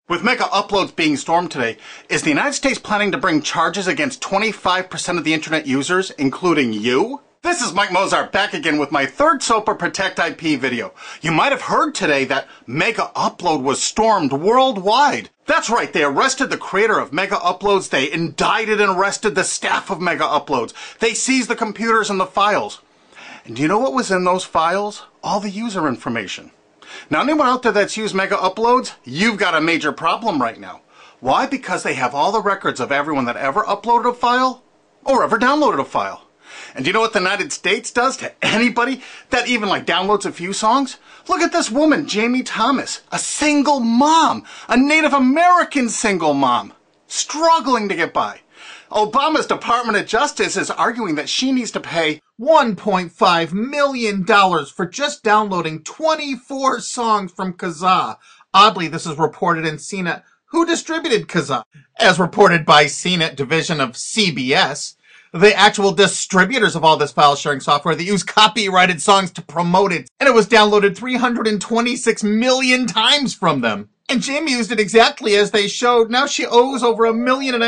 With MegaUploads being stormed today, is the United States planning to bring charges against 25% of the internet users, including you? This is Mike Mozart back again with my third SOPA Protect IP video. You might have heard today that MegaUpload was stormed worldwide. That's right, they arrested the creator of MegaUploads, they indicted and arrested the staff of MegaUploads, they seized the computers and the files. And do you know what was in those files? All the user information. Now, anyone out there that's used MegaUploads, you've got a major problem right now. Why? Because they have all the records of everyone that ever uploaded a file or ever downloaded a file. And do you know what the United States does to anybody that even downloads a few songs? Look at this woman, Jamie Thomas, a single mom, a Native American single mom, struggling to get by. Obama's Department of Justice is arguing that she needs to pay $1.5 million for just downloading 24 songs from Kazaa. Oddly, this is reported in CNET. Who distributed Kazaa? As reported by CNET division of CBS, the actual distributors of all this file sharing software that use copyrighted songs to promote it. And it was downloaded 326 million times from them. And Jamie used it exactly as they showed. Now she owes over $1.5 million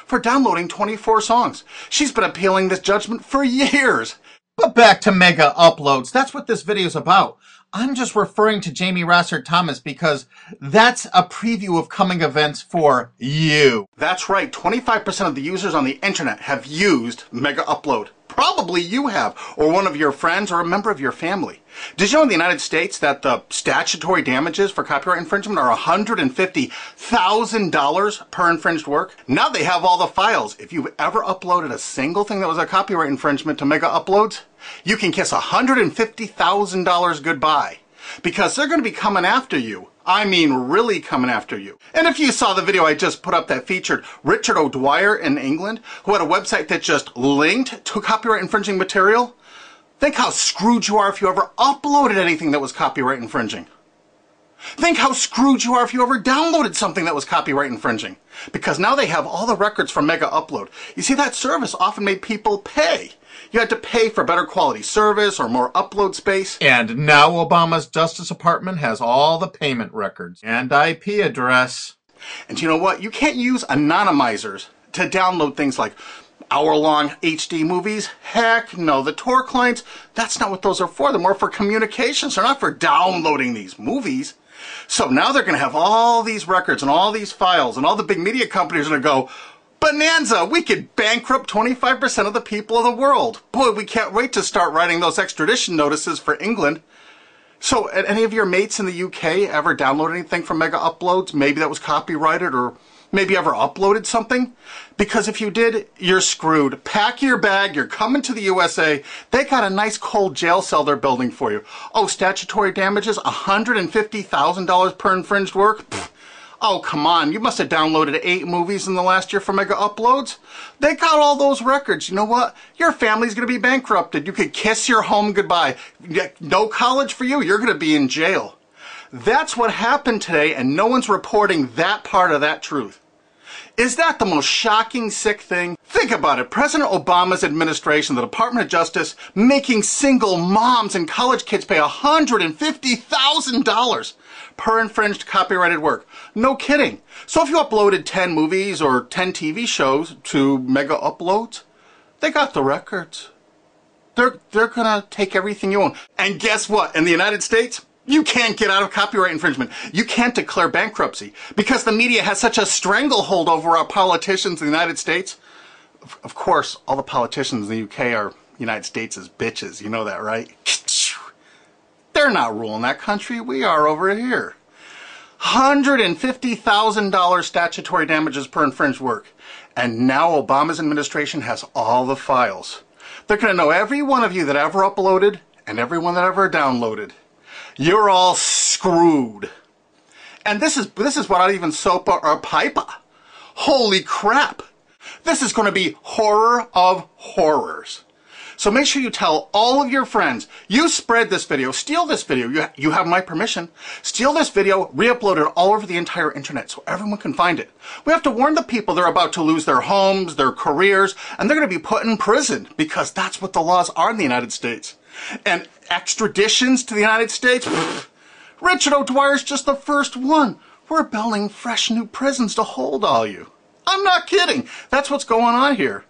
for downloading 24 songs. She's been appealing this judgment for years. But back to MegaUploads. That's what this video is about. I'm just referring to Jamie Thomas because that's a preview of coming events for you. That's right. 25% of the users on the internet have used MegaUpload. Probably you have, or one of your friends, or a member of your family. Did you know in the United States that the statutory damages for copyright infringement are $150,000 per infringed work? Now they have all the files. If you've ever uploaded a single thing that was a copyright infringement to MegaUploads, you can kiss $150,000 goodbye. Because they're going to be coming after you. I mean, really coming after you. And if you saw the video I just put up that featured Richard O'Dwyer in England, who had a website that just linked to copyright infringing material, think how screwed you are if you ever uploaded anything that was copyright infringing. Think how screwed you are if you ever downloaded something that was copyright infringing. Because now they have all the records from MegaUpload. You see, that service often made people pay. You had to pay for better quality service or more upload space. And now Obama's Justice Department has all the payment records and IP address. And you know what? You can't use anonymizers to download things like hour-long HD movies. Heck no, the Tor clients, that's not what those are for. They're more for communications. They're not for downloading these movies. So now they're going to have all these records and all these files, and all the big media companies are going to go, bonanza, we could bankrupt 25% of the people of the world. Boy, we can't wait to start writing those extradition notices for England. So, any of your mates in the UK ever download anything from MegaUploads? Maybe that was copyrighted, or maybe ever uploaded something? Because if you did, you're screwed. Pack your bag, you're coming to the USA. They got a nice cold jail cell they're building for you. Oh, statutory damages, $150,000 per infringed work? Pfft. Oh, come on. You must have downloaded 8 movies in the last year for MegaUploads. They got all those records. You know what? Your family's going to be bankrupted. You could kiss your home goodbye. No college for you. You're going to be in jail. That's what happened today, and no one's reporting that part of that truth. Is that the most shocking, sick thing? Think about it. President Obama's administration, the Department of Justice, making single moms and college kids pay $150,000 per infringed copyrighted work. No kidding. So if you uploaded 10 movies or 10 TV shows to MegaUploads, they got the records. They're gonna take everything you own. And guess what? In the United States, you can't get out of copyright infringement. You can't declare bankruptcy because the media has such a stranglehold over our politicians in the United States. Of course, all the politicians in the UK are United States' bitches. You know that, right? They're not ruling that country. We are over here. $150,000 statutory damages per infringed work. And now Obama's administration has all the files. They're going to know every one of you that ever uploaded and everyone that ever downloaded. You're all screwed. And this is without even SOPA or PIPA. Holy crap. This is going to be horror of horrors. So make sure you tell all of your friends. You spread this video. Steal this video. You have my permission. Steal this video. Re-upload it all over the entire internet so everyone can find it. We have to warn the people they're about to lose their homes, their careers, and they're going to be put in prison because that's what the laws are in the United States. And extraditions to the United States? Richard O'Dwyer's just the first one. we're building fresh new prisons to hold all you. I'm not kidding. That's what's going on here.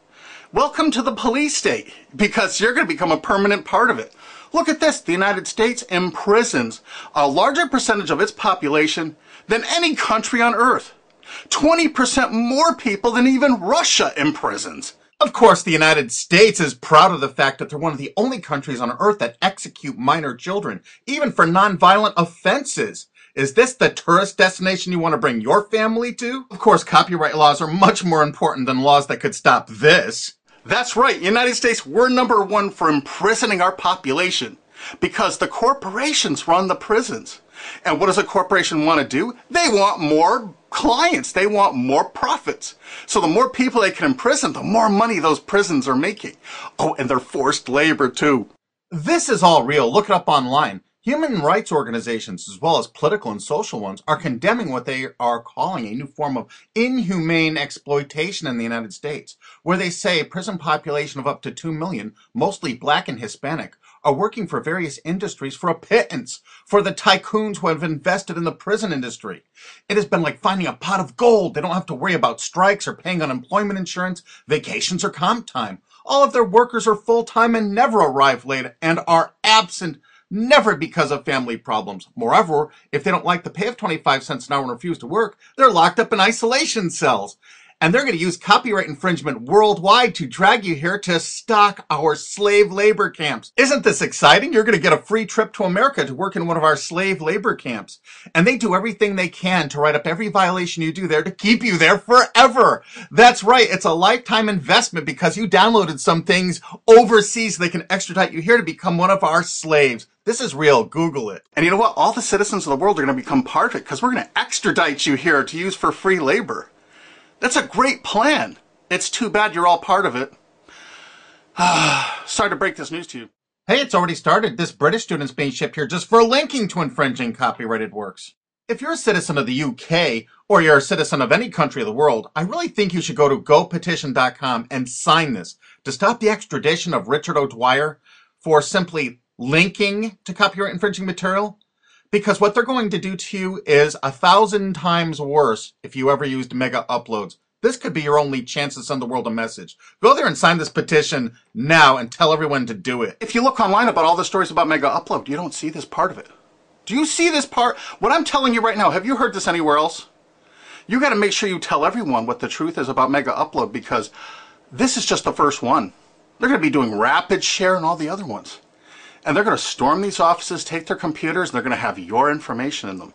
Welcome to the police state, because you're going to become a permanent part of it. Look at this. The United States imprisons a larger percentage of its population than any country on earth. 20% more people than even Russia imprisons. Of course, the United States is proud of the fact that they're one of the only countries on earth that execute minor children, even for nonviolent offenses. Is this the tourist destination you want to bring your family to? Of course, copyright laws are much more important than laws that could stop this. That's right, United States, we're #1 for imprisoning our population because the corporations run the prisons. And what does a corporation want to do? They want more clients. They want more profits. So the more people they can imprison, the more money those prisons are making. Oh, and they're forced labor too. This is all real. Look it up online. Human rights organizations, as well as political and social ones, are condemning what they are calling a new form of inhumane exploitation in the United States, where they say a prison population of up to 2 million, mostly black and Hispanic, are working for various industries for a pittance for the tycoons who have invested in the prison industry. It has been like finding a pot of gold. They don't have to worry about strikes or paying unemployment insurance, vacations, or comp time. All of their workers are full-time and never arrive late and are absent, never because of family problems. Moreover, if they don't like the pay of 25 cents an hour and refuse to work, they're locked up in isolation cells. And they're going to use copyright infringement worldwide to drag you here to stock our slave labor camps. Isn't this exciting? You're going to get a free trip to America to work in one of our slave labor camps. And they do everything they can to write up every violation you do there to keep you there forever. That's right. It's a lifetime investment because you downloaded some things overseas. They can extradite you here to become one of our slaves. This is real. Google it. And you know what? All the citizens of the world are going to become part of it because we're going to extradite you here to use for free labor. That's a great plan. It's too bad you're all part of it. Sorry to break this news to you. Hey, it's already started. This British student's being shipped here just for linking to infringing copyrighted works. If you're a citizen of the UK, or you're a citizen of any country of the world, I really think you should go to gopetition.com and sign this to stop the extradition of Richard O'Dwyer for simply linking to copyright infringing material. Because what they're going to do to you is 1,000 times worse if you ever used MegaUploads. This could be your only chance to send the world a message. Go there and sign this petition now and tell everyone to do it. If you look online about all the stories about MegaUpload, you don't see this part of it. Do you see this part? What I'm telling you right now, have you heard this anywhere else? You got to make sure you tell everyone what the truth is about MegaUpload because this is just the first one. They're going to be doing rapid share and all the other ones. And they're going to storm these offices, take their computers, and they're going to have your information in them.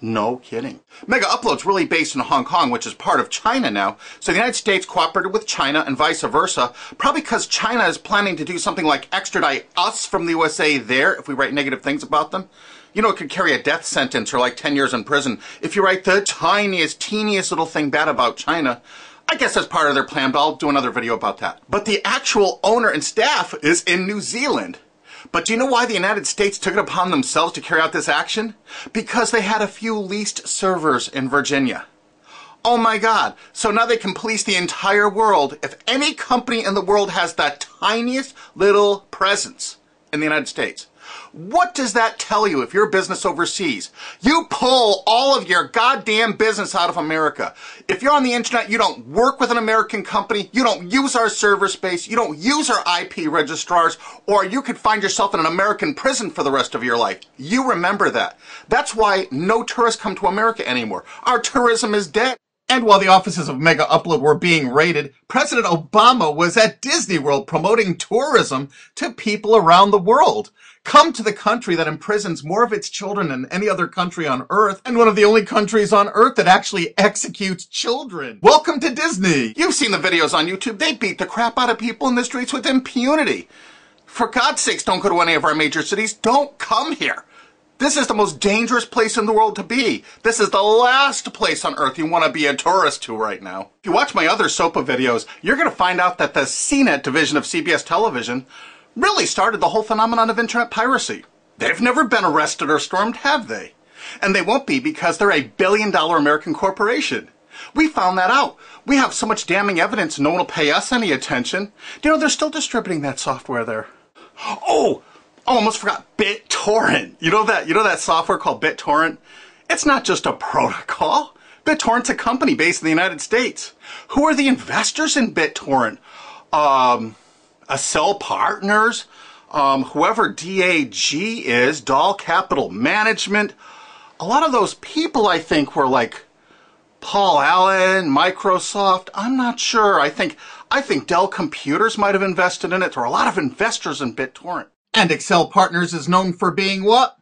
No kidding. MegaUpload's really based in Hong Kong, which is part of China now. So the United States cooperated with China and vice versa, probably because China is planning to do something like extradite us from the USA there if we write negative things about them. You know, it could carry a death sentence or like 10 years in prison if you write the tiniest, teeniest little thing bad about China. I guess that's part of their plan, but I'll do another video about that. But the actual owner and staff is in New Zealand. But do you know why the United States took it upon themselves to carry out this action? Because they had a few leased servers in Virginia. Oh my God. So now they can police the entire world. If any company in the world has that tiniest little presence in the United States, what does that tell you if you're a business overseas? You pull all of your goddamn business out of America. If you're on the internet, you don't work with an American company, you don't use our server space, you don't use our IP registrars, or you could find yourself in an American prison for the rest of your life. You remember that. That's why no tourists come to America anymore. Our tourism is dead. And while the offices of MegaUpload were being raided, President Obama was at Disney World promoting tourism to people around the world. Come to the country that imprisons more of its children than any other country on earth, and one of the only countries on earth that actually executes children. Welcome to Disney. You've seen the videos on YouTube. They beat the crap out of people in the streets with impunity. For God's sakes, don't go to any of our major cities. Don't come here. This is the most dangerous place in the world to be. This is the last place on earth you want to be a tourist to right now. If you watch my other SOPA videos, you're going to find out that the CNET division of CBS television really started the whole phenomenon of internet piracy. They've never been arrested or stormed, have they? And they won't be because they're a billion-dollar American corporation. We found that out. We have so much damning evidence no one will pay us any attention. You know, they're still distributing that software there. Oh, almost forgot BitTorrent. You know that software called BitTorrent? It's not just a protocol. BitTorrent's a company based in the United States. Who are the investors in BitTorrent? Accel Partners, whoever DAG is, Doll Capital Management. A lot of those people, I think, were like Paul Allen, Microsoft. I'm not sure. I think Dell Computers might have invested in it. There are a lot of investors in BitTorrent. And Accel Partners is known for being what?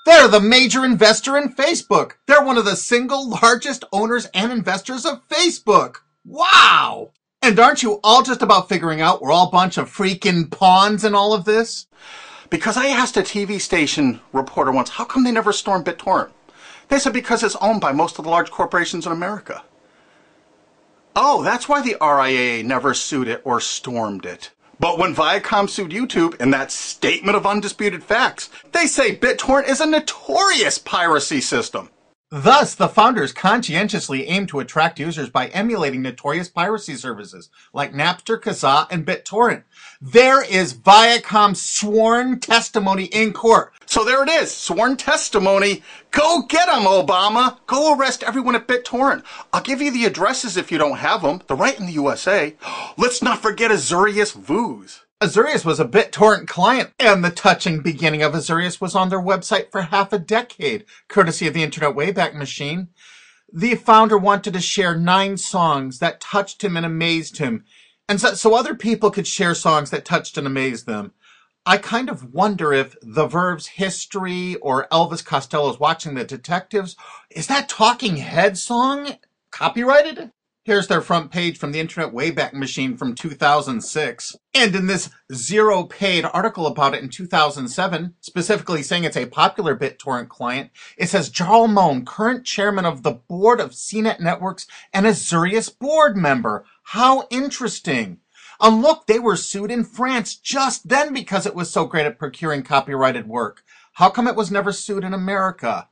They're the major investor in Facebook. They're one of the single largest owners and investors of Facebook. Wow! And aren't you all just about figuring out we're all a bunch of freaking pawns in all of this? Because I asked a TV station reporter once, how come they never stormed BitTorrent? They said because it's owned by most of the large corporations in America. Oh, that's why the RIAA never sued it or stormed it. But when Viacom sued YouTube in that statement of undisputed facts, they say BitTorrent is a notorious piracy system. Thus, the founders conscientiously aim to attract users by emulating notorious piracy services like Napster, Kazaa, and BitTorrent. There is Viacom's sworn testimony in court. So there it is, sworn testimony. Go get them, Obama. Go arrest everyone at BitTorrent. I'll give you the addresses if you don't have them. They're right in the USA. Let's not forget Azurius Vooz. Azurius was a BitTorrent client, and the touching beginning of Azurius was on their website for half a decade, courtesy of the Internet Wayback Machine. The founder wanted to share 9 songs that touched him and amazed him, and so other people could share songs that touched and amazed them. I kind of wonder if The Verve's History or Elvis Costello's Watching the Detectives, is that Talking Heads song copyrighted? Here's their front page from the Internet Wayback Machine from 2006. And in this zero paid article about it in 2007, specifically saying it's a popular BitTorrent client, it says Jarl Moan, current chairman of the board of CNET Networks and Azurius board member. How interesting. And look, they were sued in France just then because it was so great at procuring copyrighted work. How come it was never sued in America?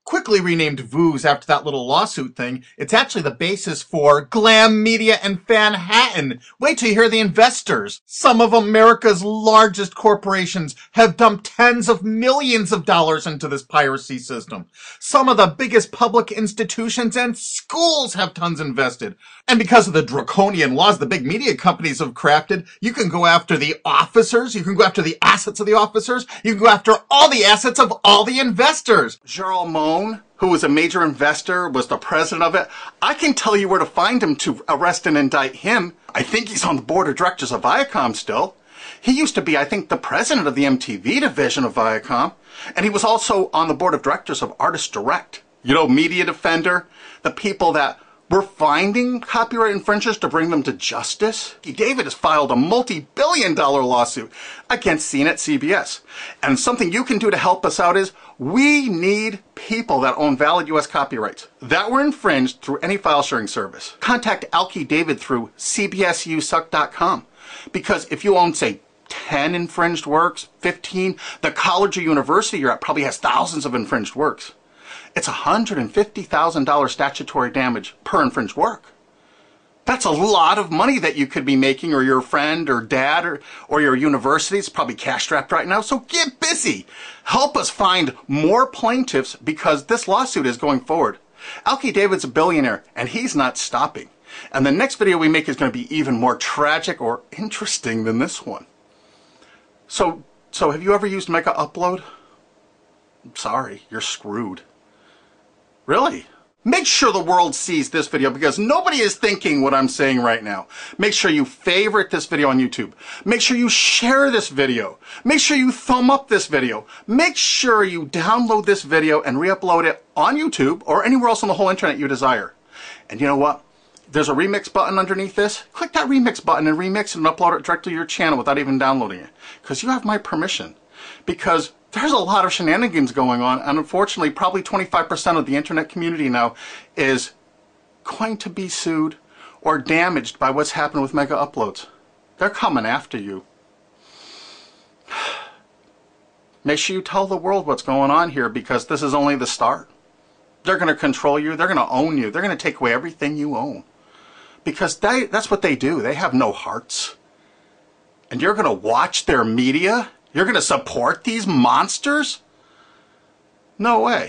Quickly renamed Vooz after that little lawsuit thing, it's actually the basis for Glam Media and Fanhattan. Wait till you hear the investors. Some of America's largest corporations have dumped tens of millions of dollars into this piracy system. Some of the biggest public institutions and schools have tons invested. And because of the draconian laws the big media companies have crafted, you can go after the officers, you can go after the assets of the officers, you can go after all the assets of all the investors. Jarl Moan, who was a major investor, was the president of it. I can tell you where to find him to arrest and indict him. I think he's on the board of directors of Viacom still. He used to be, I think, the president of the MTV division of Viacom. And he was also on the board of directors of Artist Direct. You know, Media Defender, the people that were finding copyright infringers to bring them to justice. David has filed a multi-billion-dollar lawsuit against CNET CBS. And something you can do to help us out is we need people that own valid U.S. copyrights that were infringed through any file sharing service. Contact Alki David through cbsusuck.com. Because if you own, say, 10 infringed works, 15, the college or university you're at probably has thousands of infringed works. It's $150,000 statutory damage per infringed work. That's a lot of money that you could be making, or your friend or dad or your university is probably cash-strapped right now. So get busy. Help us find more plaintiffs because this lawsuit is going forward. Alki David's a billionaire and he's not stopping. And the next video we make is going to be even more tragic or interesting than this one. So have you ever used MegaUpload? I'm sorry, you're screwed. Really? Make sure the world sees this video because nobody is thinking what I'm saying right now. Make sure you favorite this video on YouTube. Make sure you share this video. Make sure you thumb up this video. Make sure you download this video and re-upload it on YouTube or anywhere else on the whole internet you desire. And you know what? There's a remix button underneath this. Click that remix button and remix it and upload it directly to your channel without even downloading it. Because you have my permission. Because there's a lot of shenanigans going on, and unfortunately probably 25% of the internet community now is going to be sued or damaged by what's happened with MegaUploads. They're coming after you. Make sure you tell the world what's going on here because this is only the start. They're going to control you. They're going to own you. They're going to take away everything you own. Because that's what they do. They have no hearts. And you're going to watch their media? You're going to support these monsters? No way.